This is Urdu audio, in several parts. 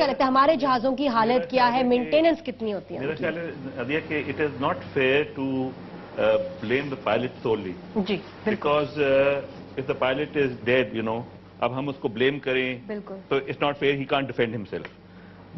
کر لیتے ہیں ہمارے جہازوں کی حالت کیا ہے, مینٹیننس کتنی ہوتی ہے. میرا خیال ہے عدیہ کہ it is not fair to blame the pilot solely. جی Because if the pilot is dead, you know, اب ہم اس کو blame کریں, تو it's not fair, he can't defend himself.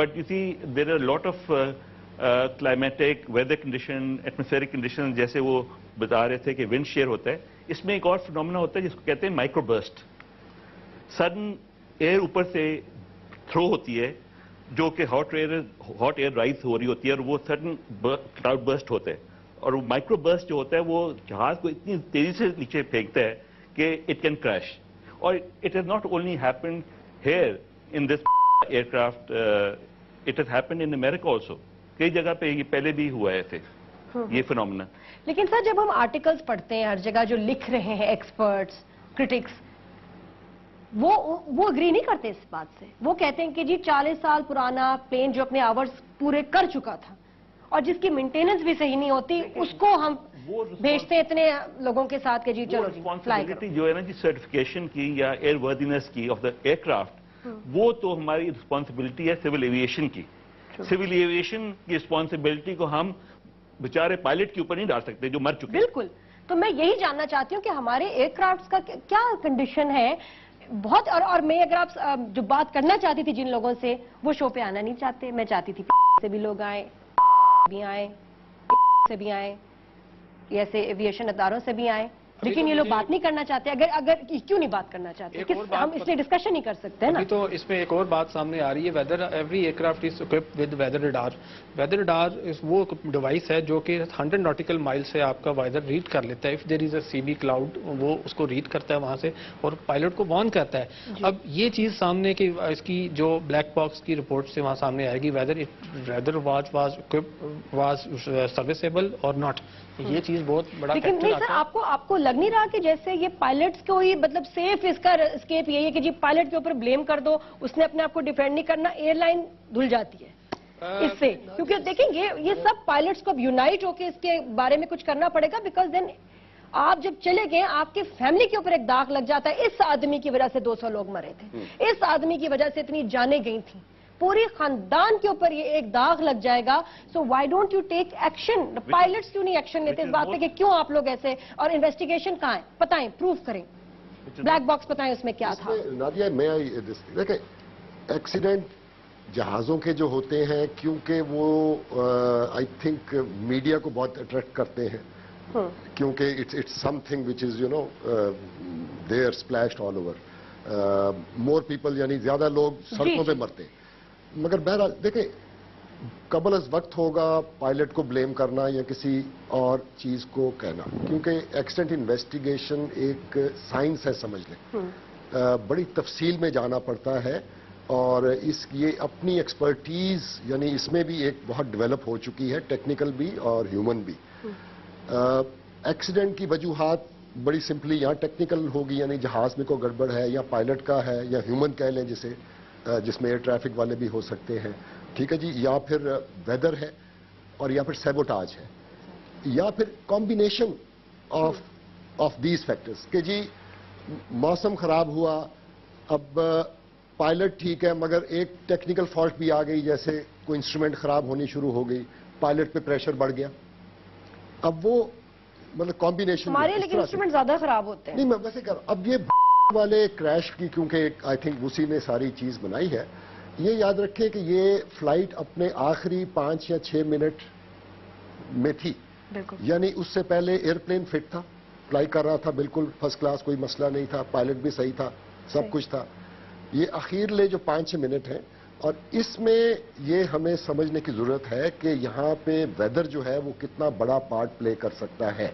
But you see, there are a lot of climatic, weather condition, atmospheric conditions, جیسے وہ بتا رہے تھے کہ wind shear ہوتا ہے. اس میں ایک اور phenomena ہوتا ہے جس کو کہتے ہیں micro burst. Sudden air اوپر سے throw ہوتی ہے, جو کہ hot air rise ہو رہی ہوتی ہے, اور وہ sudden cloud burst ہوتا ہے. اور وہ مائکرو برسٹ جو ہوتا ہے وہ جہاز کو اتنی تیزی سے نیچے پھینکتا ہے کہ اٹ کین کریش. اور it has not only happened here in this aircraft, it has happened in America also. کئی جگہ پہ یہ پہلے بھی ہوا ہے ایسے یہ فنومنا. لیکن سر جب ہم آرٹیکلز پڑھتے ہیں ہر جگہ جو لکھ رہے ہیں ایکسپرٹس, کرٹکس, وہ اگری نہیں کرتے اس بات سے. وہ کہتے ہیں کہ جی 40 سال پرانا پلین جو اپنے آورز پورے کر چکا تھا اور جس کی مینٹیننس بھی صحیح نہیں ہوتی, اس کو ہم بھیجتے ہیں اتنے لوگوں کے ساتھ کہ جی چلو جی فلائی کرو. جو ہے نا جی سرٹیفکیشن کی یا ایئر ورتھینس کی آف دا ایئر کرافٹ, وہ تو ہماری رسپانسبلٹی ہے سول ایویشن کی. سول ایویشن کی رسپانسبلٹی کو ہم بیچارے پائلٹ کے اوپر نہیں ڈال سکتے جو مر چکے. بالکل. تو میں یہی جاننا چاہتی ہوں کہ ہمارے ایئر کرافٹس کا کیا کنڈیشن ہے. بہت اور میں اگر آپ جو بات کرنا چاہتی تھی جن لوگوں سے, وہ شو پہ آنا نہیں چاہتے. میں چاہتی تھی سے بھی لوگ آئیں, بھی آئیں, سے بھی آئیں, ایسے ایویشن اداروں سے بھی آئیں, لیکن یہ لوگ بات نہیں کرنا چاہتے. اگر کیوں نہیں بات کرنا چاہتے, ہم اس لیے ڈسکشن نہیں کر سکتے نا. تو اس میں ایک اور بات سامنے آ رہی ہے, whether every aircraft is equipped with weather radar. Weather radar وہ ڈیوائس ہے جو کہ 100 ناٹیکل مائل سے آپ کا ویدر ریڈ کر لیتا ہے. If there is a C B cloud, وہ اس کو ریڈ کرتا ہے وہاں سے اور پائلٹ کو وارن کرتا ہے. اب یہ چیز سامنے کی اس کی جو بلیک باکس کی رپورٹ سے وہاں سامنے آئے گی, ویدر واز سروسیبل اور ناٹ. یہ چیز بہت بڑا لیکن نہیں سر, آپ کو لگ نہیں رہا کہ جیسے یہ پائلٹس کو ہی مطلب سیف اس کا اسکیپ یہی ہے کہ جی پائلٹ کے اوپر بلیم کر دو, اس نے اپنے آپ کو ڈیفینڈ نہیں کرنا, ایئر لائن دھل جاتی ہے اس سے. کیونکہ دیکھیں یہ سب پائلٹس کو اب یونائٹ ہو کے اس کے بارے میں کچھ کرنا پڑے گا. بیکاز دین آپ جب چلے گئے, آپ کی فیملی کے اوپر ایک داغ لگ جاتا ہے. اس آدمی کی وجہ سے 200 لوگ مرے تھے, اس آدمی کی وجہ سے اتنی جانیں گئی تھیں, پوری خاندان کے اوپر یہ ایک داغ لگ جائے گا. So why don't you take action? Pilots کیوں نہیں ایکشن لیتے اس بات پہ کہ کیوں آپ لوگ ایسے, اور انویسٹیگیشن کہاں ہے, بتائیں, پروف کریں, بلیک باکس بتائیں اس میں کیا تھا. نادیہ میں دیکھیں, ایکسیڈنٹ جہازوں کے جو ہوتے ہیں کیونکہ وہ آئی تھنک میڈیا کو بہت اٹریکٹ کرتے ہیں, کیونکہ it's something which is you know they are splashed all over, more people, یعنی زیادہ لوگ سڑکوں پہ مرتے ہیں. مگر بہرحال دیکھیں, قبل از وقت ہوگا پائلٹ کو بلیم کرنا یا کسی اور چیز کو کہنا, کیونکہ ایکسیڈنٹ انویسٹیگیشن ایک سائنس ہے, سمجھ لیں, بڑی تفصیل میں جانا پڑتا ہے. اور یہ اپنی ایکسپرٹیز یعنی اس میں بھی ایک بہت ڈیولپ ہو چکی ہے, ٹیکنیکل بھی اور ہیومن بھی. ایکسیڈنٹ کی وجوہات بڑی سمپلی یہاں ٹیکنیکل ہوگی, یعنی جہاز میں کوئی گڑبڑ ہے یا پائلٹ کا ہے یا ہیومن کہہ لیں جسے, جس میں ایئر ٹریفک والے بھی ہو سکتے ہیں, ٹھیک ہے جی, یا پھر ویدر ہے, اور یا پھر سیبوٹاج ہے, یا پھر کمبینیشن آف دیز فیکٹرز کہ جی موسم خراب ہوا, اب پائلٹ ٹھیک ہے مگر ایک ٹیکنیکل فالٹ بھی آ گئی, جیسے کوئی انسٹرومنٹ خراب ہونی شروع ہو گئی, پائلٹ پہ پریشر بڑھ گیا. اب وہ مطلب کمبینیشن ہمارے لیکن انسٹرومنٹ زیادہ خراب ہوتے ہیں. نہیں, میں ویسے کہہ رہا ہوں, اب یہ والے کریش کی کیونکہ آئی تھنک اسی نے ساری چیز بنائی ہے. یہ یاد رکھیں کہ یہ فلائٹ اپنے آخری 5 یا 6 منٹ میں تھی, یعنی اس سے پہلے ایئرپلین فٹ تھا, فلائی کر رہا تھا بالکل فرسٹ کلاس, کوئی مسئلہ نہیں تھا, پائلٹ بھی صحیح تھا, سب کچھ تھا. یہ اخیر لے جو 5-6 منٹ ہیں, اور اس میں یہ ہمیں سمجھنے کی ضرورت ہے کہ یہاں پہ ویدر جو ہے وہ کتنا بڑا پارٹ پلے کر سکتا ہے.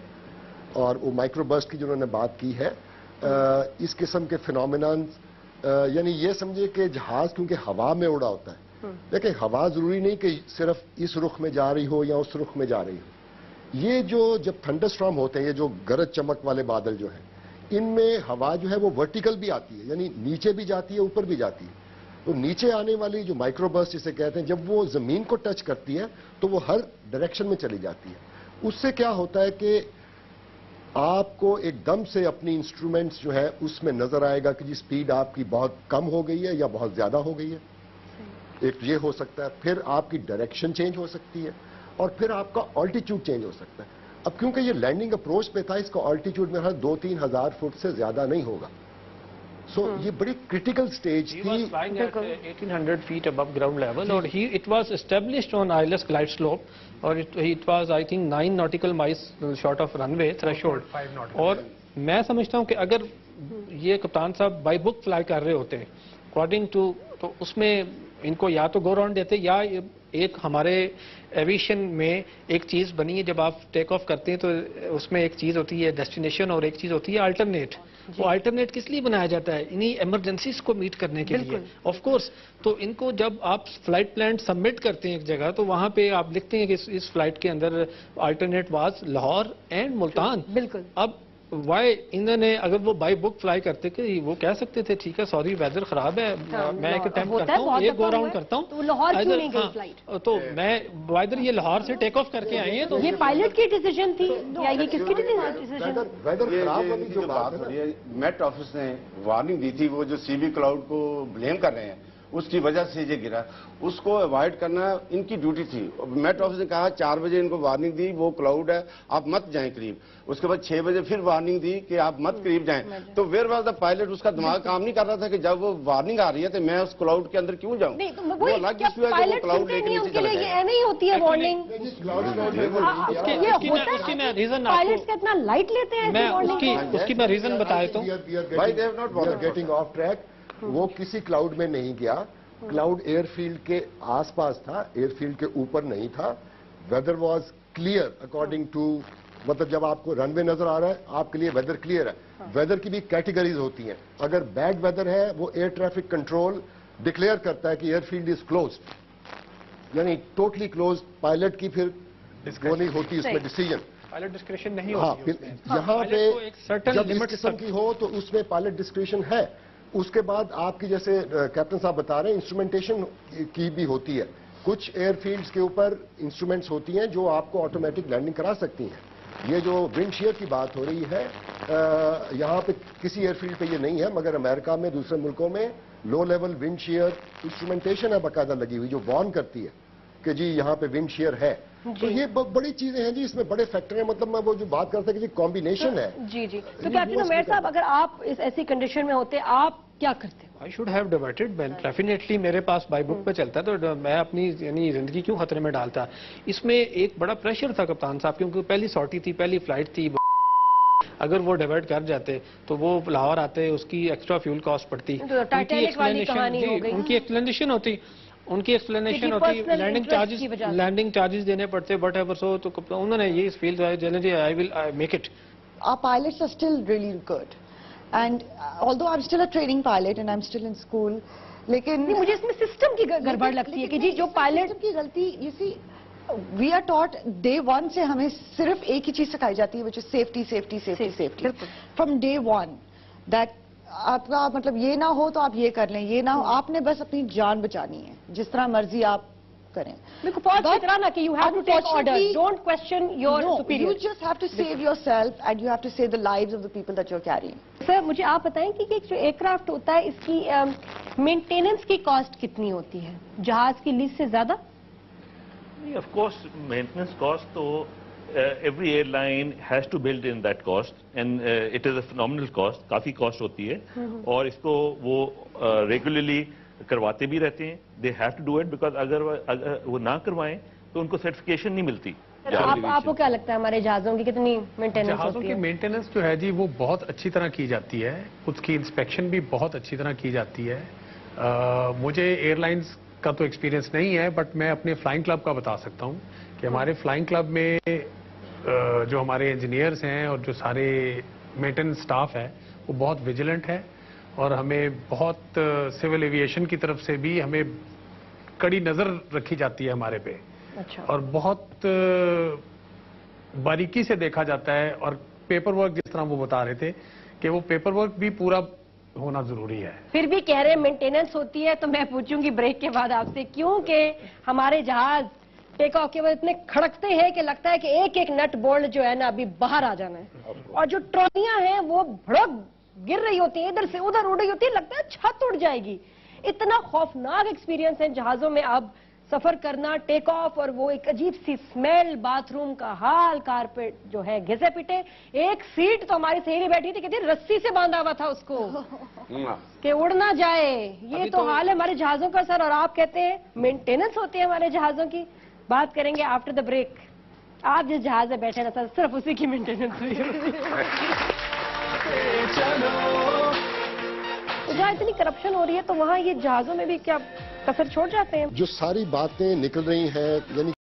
اور وہ مائکرو برسٹ کی جنہوں نے بات کی ہے, اس قسم کے فینومینان, یعنی یہ سمجھے کہ جہاز کیونکہ ہوا میں اڑا ہوتا ہے, دیکھیں ہوا ضروری نہیں کہ صرف اس رخ میں جا رہی ہو یا اس رخ میں جا رہی ہو. یہ جو جب تھنڈر سٹارم ہوتے ہیں, یہ جو گرج چمک والے بادل جو ہیں, ان میں ہوا جو ہے وہ ورٹیکل بھی آتی ہے, یعنی نیچے بھی جاتی ہے اوپر بھی جاتی ہے. تو نیچے آنے والی جو مائکرو برسٹ جسے کہتے ہیں, جب وہ زمین کو ٹچ کرتی ہے تو وہ ہر ڈائریکشن میں چلی جاتی ہے. اس سے کیا ہوتا ہے کہ آپ کو ایک دم سے اپنی انسٹرومنٹس جو ہے اس میں نظر آئے گا کہ جی سپیڈ آپ کی بہت کم ہو گئی ہے یا بہت زیادہ ہو گئی ہے. ایک یہ ہو سکتا ہے، پھر آپ کی ڈائریکشن چینج ہو سکتی ہے، اور پھر آپ کا آلٹیٹیوڈ چینج ہو سکتا ہے. اب کیونکہ یہ لینڈنگ اپروچ پہ تھا، اس کا آلٹیٹیوڈ میرا 2-3 ہزار فٹ سے زیادہ نہیں ہوگا. سو یہ بڑی کریٹیکل سٹیج He تھی. was flying at 1800 feet above ground level, اور it was established on ILS glide slope, اور it was I think 9 nautical miles short of runway threshold. اور میں سمجھتا ہوں کہ اگر یہ کپتان صاحب بائی بک فلائی کر رہے ہوتے اکارڈنگ ٹو، تو اس میں ان کو یا تو گو راؤنڈ دیتے، یا ایک ہمارے ایویشن میں ایک چیز بنی ہے، جب آپ ٹیک آف کرتے ہیں تو اس میں ایک چیز ہوتی ہے ڈیسٹینیشن اور ایک چیز ہوتی ہے الٹرنیٹ. وہ الٹرنیٹ کس لیے بنایا جاتا ہے؟ انہی ایمرجنسیز کو میٹ کرنے کے لیے آف کورس. تو ان کو جب آپ فلائٹ پلان سبمٹ کرتے ہیں ایک جگہ، تو وہاں پہ آپ لکھتے ہیں کہ اس فلائٹ کے اندر alternate was Lahore and Multan. بالکل. اب وائی انہوں نے، اگر وہ بائی بک فلائی کرتے کہ وہ کہہ سکتے تھے ٹھیک ہے سوری ویدر خراب ہے، میں ایک اٹیمپٹ کرتا ہوں، ایک گو راؤنڈ کرتا ہوں. تو لاہور کیوں نہیں گئی فلائٹ؟ تو میں وائدر یہ لاہور سے ٹیک آف کر کے آئے ہیں. تو یہ پائلٹ کی ڈیسیجن تھی یا یہ کس کی ڈیسیجن؟ ویدر خراب والی جو بات ہو رہی ہے، میٹ آفس نے وارننگ دی تھی، وہ جو سی بی کلاؤڈ کو بلیم کر رہے ہیں اس کی وجہ سے یہ گرا، اس کو اوائڈ کرنا ان کی ڈیوٹی تھی. میٹ آفس نے کہا 4 بجے ان کو وارننگ دی وہ کلاؤڈ ہے آپ مت جائیں قریب. اس کے بعد 6 بجے پھر وارننگ دی کہ آپ مت قریب جائیں. تو ویئر واز دا پائلٹ؟ اس کا دماغ کام نہیں کر رہا تھا کہ جب وہ وارننگ آ رہی ہے تو میں اس کلاؤڈ کے اندر کیوں جاؤں. وہ الگ ایشو ہے کہ وہ کلاؤڈ لے کے نیچے چلا جائے. یہ نہیں ہوتی ہے وارننگ. پائلٹس کتنا لائٹ لیتے ہیں میں اس کی میں ریزن بتا دیتا ہوں. Why they have not getting off track. وہ کسی کلاؤڈ میں نہیں گیا، کلاؤڈ ایئر فیلڈ کے آس پاس تھا، ایئر فیلڈ کے اوپر نہیں تھا. Weather was clear according to, مطلب جب آپ کو رن وے نظر آ رہا ہے آپ کے لیے ویدر کلیئر ہے. ویدر کی بھی کیٹیگریز ہوتی ہیں. اگر بیڈ ویدر ہے وہ ایئر ٹریفک کنٹرول ڈکلیئر کرتا ہے کہ ایئر فیلڈ از کلوزڈ، یعنی ٹوٹلی کلوزڈ. پائلٹ کی پھر وہ نہیں ہوتی اس میں ڈیسیجن، پائلٹ ڈسکریشن نہیں ہاں. ہوتی. یہاں پہ جب اس قسم کی ہو تو اس میں پائلٹ ڈسکریشن ہے. اس کے بعد آپ کی جیسے کیپٹن صاحب بتا رہے ہیں انسٹرومنٹیشن کی بھی ہوتی ہے. کچھ ایئر فیلڈز کے اوپر انسٹرومنٹس ہوتی ہیں جو آپ کو آٹومیٹک لینڈنگ کرا سکتی ہیں. یہ جو ونڈ شیئر کی بات ہو رہی ہے یہاں پہ کسی ایئر فیلڈ پہ یہ نہیں ہے، مگر امریکہ میں دوسرے ملکوں میں لو لیول ونڈ شیئر انسٹرومنٹیشن ہے باقاعدہ لگی ہوئی جو وارن کرتی ہے کہ جی یہاں پہ ونڈ شیئر ہے. تو یہ بڑی چیزیں ہیں جی، اس میں بڑے فیکٹر ہیں. مطلب میں وہ جو بات کرتا کہ جی کمبینیشن ہے. جی جی. تو کیپٹن عمیر صاحب اگر آپ اس ایسی کنڈیشن میں ہوتے آپ کیا کرتے؟ I should have diverted. Definitely میرے پاس بائی بک پہ چلتا ہے تو میں اپنی یعنی زندگی کیوں خطرے میں ڈالتا. اس میں ایک بڑا پریشر تھا کپتان صاحب کیونکہ پہلی سارٹی تھی، پہلی فلائٹ تھی. اگر وہ ڈائیورٹ کر جاتے تو وہ لاہور آتے، اس کی ایکسٹرا فیول کاسٹ پڑتی. ان کی ایکسپلینیشن ہوتی لینڈنگ چارجز دینے پڑتے وٹ ایور. سو تو انہوں نے یہ feel I will make it. Our pilots are still really good. And although I'm still a training pilot and I'm still in school, لیکن مجھے اس میں سسٹم کی گڑبڑ لگتی ہے کہ جی جو پائلٹ کی غلطی، you see, we are taught day one سے ہمیں صرف ایک ہی چیز سکھائی جاتی ہے which is safety, safety, safety, safety. From day one that آپ کا مطلب یہ نہ ہو تو آپ یہ کر لیں، یہ نہ ہو آپ نے بس اپنی جان بچانی ہے جس طرح مرضی آپ کریں. you have to take orders, don't question your superior. You just have to save yourself and you have to save the lives of the people that you're carrying. سر مجھے آپ بتائیں کہ جو ایئر کرافٹ ہوتا ہے اس کی مینٹیننس کی کاسٹ کتنی ہوتی ہے جہاز کی لیز سے زیادہ؟ Of course, maintenance cost, though, every airline has to build in that cost, and it is a phenomenal cost. Coffee cost ہوتی ہے اور اس کو وہ regularly کرواتے بھی رہتے ہیں. They have to do it because اگر وہ نہ کروائیں تو ان کو سرٹیفکیشن نہیں ملتی. آپ کو کیا لگتا ہے ہمارے جہازوں کی کتنی مینٹیننس ہوتی ہے؟ جہازوں کی مینٹیننس جو ہے جی وہ بہت اچھی طرح کی جاتی ہے، اس کی انسپیکشن بھی بہت اچھی طرح کی جاتی ہے. مجھے ایئر لائنس کا تو ایکسپیرینس نہیں ہے بٹ میں اپنے فلائنگ کلب کا بتا سکتا ہوں کہ ہمارے فلائنگ کلب میں جو ہمارے انجینئرز ہیں اور جو سارے مینٹیننس سٹاف ہے وہ بہت ویجیلنٹ ہے اور ہمیں بہت سول ایویشن کی طرف سے بھی ہمیں کڑی نظر رکھی جاتی ہے ہمارے پہ. اور بہت باریکی سے دیکھا جاتا ہے. اور پیپر ورک جس طرح وہ بتا رہے تھے کہ وہ پیپر ورک بھی پورا ہونا ضروری ہے. پھر بھی کہہ رہے مینٹیننس ہوتی ہے تو میں پوچھوں گی بریک کے بعد آپ سے کیوں کہ ہمارے جہاز ٹیک آف کے بعد اتنے کھڑکتے ہیں کہ لگتا ہے کہ ایک ایک نٹ بولٹ جو ہے نا ابھی باہر آ جانا ہے اور جو ٹرالیاں ہیں وہ بھڑک گر رہی ہوتی ہیں ادھر سے ادھر اڑ رہی ہوتی ہے لگتا ہے چھت اڑ جائے گی. اتنا خوفناک ایکسپیرینس ہے جہازوں میں اب سفر کرنا، ٹیک آف، اور وہ ایک عجیب سی سمیل، باتھ روم کا حال، کارپیٹ جو ہے گھسے پٹے. ایک سیٹ تو ہماری سہیلی بیٹھی تھی کہتی رسی سے باندھا ہوا تھا اس کو کہ اڑ نہ جائے. یہ تو حال ہے ہمارے جہازوں کا سر. اور آپ کہتے ہیں مینٹیننس ہوتی ہے ہمارے جہازوں کی. بات کریں گے آفٹر دا بریک. آپ جس جہاز میں بیٹھے نا سر صرف اسی کی مینٹیننس ہوئی ہے. جہاں اتنی کرپشن ہو رہی ہے تو وہاں یہ جہازوں میں بھی کیا کسر چھوڑ جاتے ہیں؟ جو ساری باتیں نکل رہی ہیں، یعنی